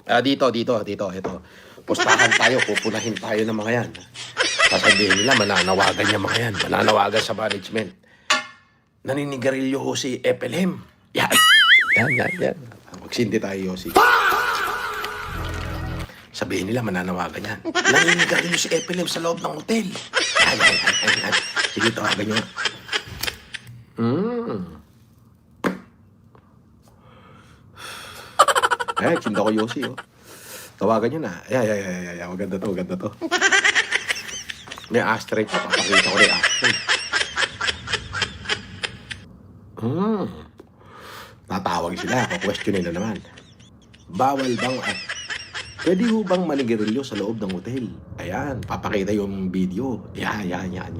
Dito, ito. Pustahan tayo, pupunahin tayo ng mga yan. Sasabihin nila, mananawagan yung mga yan. Mananawagan sa management. Naninigarilyo ho si Epelhem. Yan. Yan. Magsindi tayo, Yossi. Sabihin nila, mananawagan yan. Naninigarilyo si Epelhem sa loob ng hotel. Yan. Sige, tawagan nyo. Kinda ko Yossi, oh. Tawagan nyo na. Ay, maganda to. May ashtray pa. Papakita ko na yung ashtray. Tatawag sila. Kukwestiyonin na naman. Bawal bang pwede ho bang manigarilyo sa loob ng hotel? Ayan. Papakita yung video. Yan. Yan.